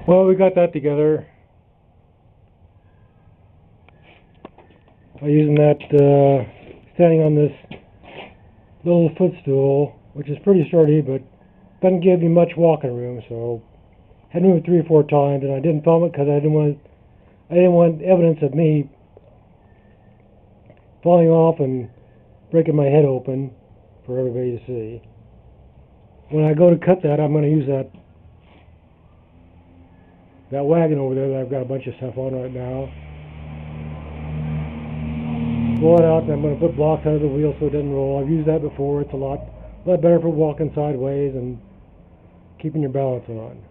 Well, we got that together. By using that, standing on this little footstool, which is pretty sturdy, but doesn't give you much walking room. So I had to move it 3 or 4 times, and I didn't film it because I didn't want evidence of me falling off and breaking my head open for everybody to see. When I go to cut that, I'm going to use that wagon over there that I've got a bunch of stuff on right now. Blow it out, and I'm going to put blocks under the wheel so it doesn't roll. I've used that before. It's a lot better for walking sideways and keeping your balance on.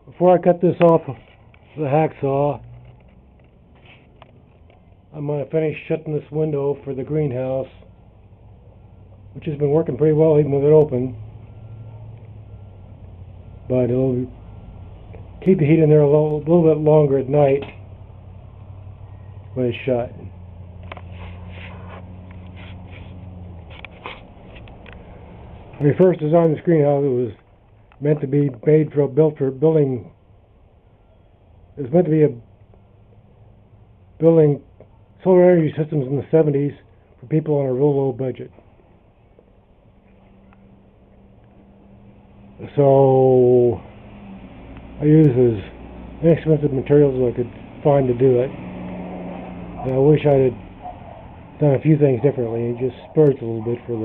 Before I cut this off with a hacksaw, I'm going to finish shutting this window for the greenhouse, which has been working pretty well even with it open. But it'll keep the heat in there a little bit longer at night when it's shut. When we first designed this greenhouse, it was meant to be built for building. It was meant to be building solar energy systems in the 70s for people on a real low budget. So I used as inexpensive materials as I could find to do it. And I wish I had done a few things differently. It just spurts a little bit for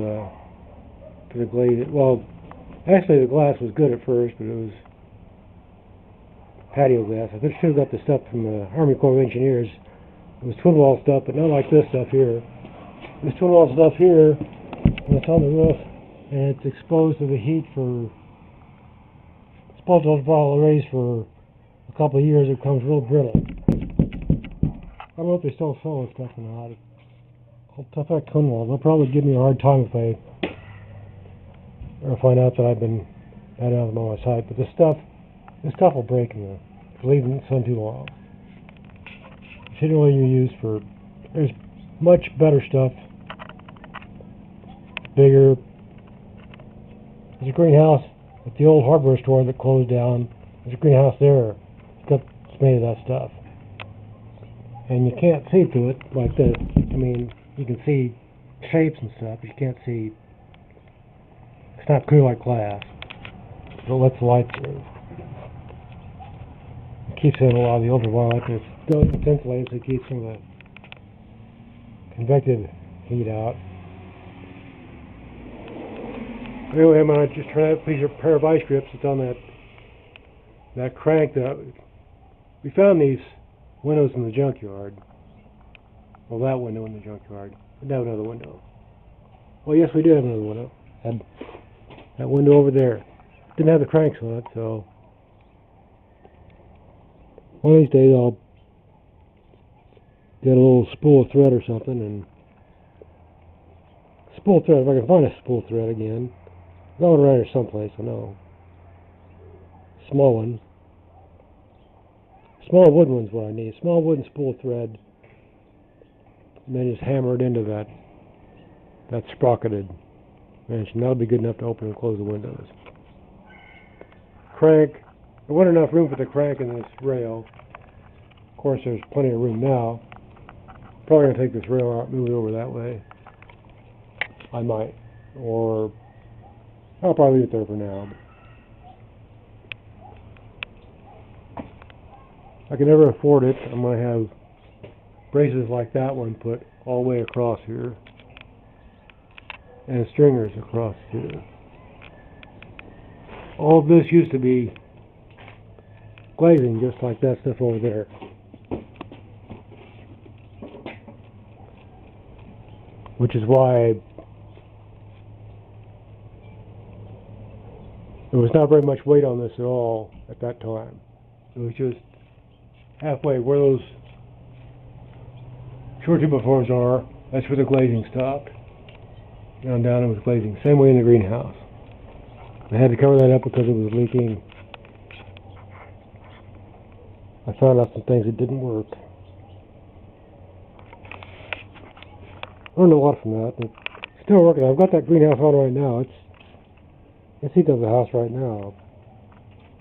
the glaze. Well, actually the glass was good at first, but it was patio glass. I should have got the stuff from the Army Corps of Engineers. It was twin wall stuff, but not like this stuff here. This twin wall stuff here, when it's on the roof and it's exposed to the heat for ultraviolet rays for a couple of years, it becomes real brittle. I don't know if they still sell this stuff or not. It's called Tough Act twin wall. They'll probably give me a hard time if I find out that I've been bad out of my site. But this stuff will break in leaving the sun too long. It's generally used for. There's much better stuff, bigger. There's a greenhouse at the old hardware store that closed down. There's a greenhouse there. It's made of that stuff. And you can't see through it like this. I mean, you can see shapes and stuff, but you can't see. It's not clear like glass. It lets the light through. It keeps in a lot of the ultraviolet. It's insulated, so it keeps some of the convective heat out. Anyway, I'm going to just try out a pair of ice grips that's on that crank that we found these windows in the junkyard. Well, that window in the junkyard. We didn't have another window. Well, yes, we did have another window. Had that window over there. Didn't have the cranks on it, so one of these days I'll get a little spool of thread or something and spool thread. If I can find a spool thread again. Going around here someplace, I know. Small one. Small wood one's what I need. Small wooden spool thread. And then just hammer it into that sprocketed mansion. That'll be good enough to open and close the windows. Crank. There wasn't enough room for the crank in this rail. Of course, there's plenty of room now. Probably going to take this rail out, move it over that way. I might. Or I'll probably leave it there for now. I can never afford it. I'm going to have braces like that one put all the way across here. And stringers across here. All of this used to be glazing, just like that stuff over there. Which is why there was not very much weight on this at all at that time. It was just halfway where those short tube forms are. That's where the glazing stopped. Down it was glazing. Same way in the greenhouse. I had to cover that up because it was leaking. I found out some things that didn't work. Learned a lot from that, but still working. I've got that greenhouse on right now. It's heat of the house right now.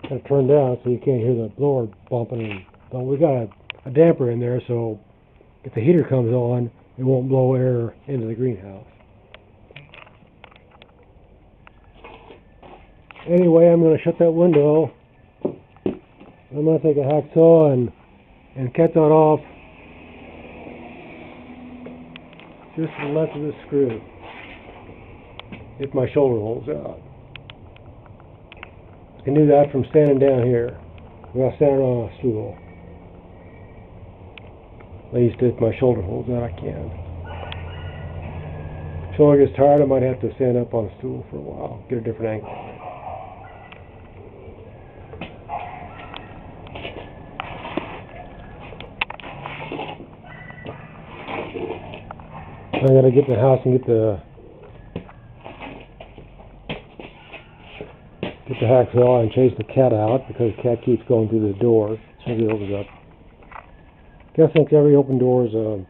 Got it turned down so you can't hear the blower bumping. But we got a damper in there, so if the heater comes on, it won't blow air into the greenhouse. Anyway, I'm going to shut that window. I'm going to take a hacksaw and cut that off just to the left of this screw. If my shoulder holds out. I can do that from standing down here without standing on a stool. At least if my shoulder holds out, I can. If shoulder gets tired, I might have to stand up on a stool for a while, get a different angle. I gotta get in the house and get the hacksaw and chase the cat out because the cat keeps going through the door as soon as it opens up. I think every open door is an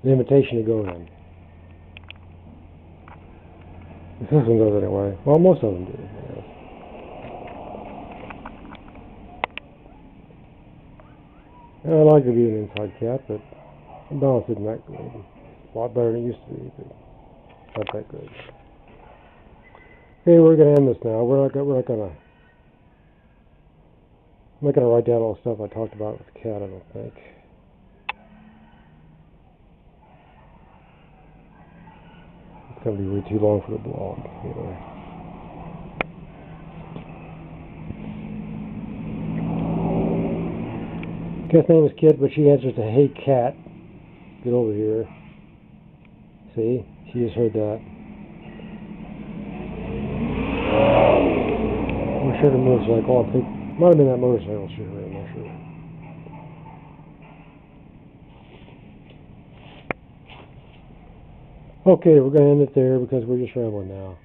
invitation to go in. This one goes anyway. Well, most of them do. Yeah. I like to be an inside cat, but the balance isn't that good. A lot better than it used to be, but not that good. Okay, we're gonna end this now. I'm not gonna write down all the stuff I talked about with the cat, I don't think. It's gonna be way too long for the blog. Anyway. Cat's name is Kit, but she answers to "Hey cat." Get over here. See? She just heard that. I'm sure the motorcycle, I think, might have been that motorcycle she heard, I'm not sure. Okay, we're going to end it there because we're just rambling now.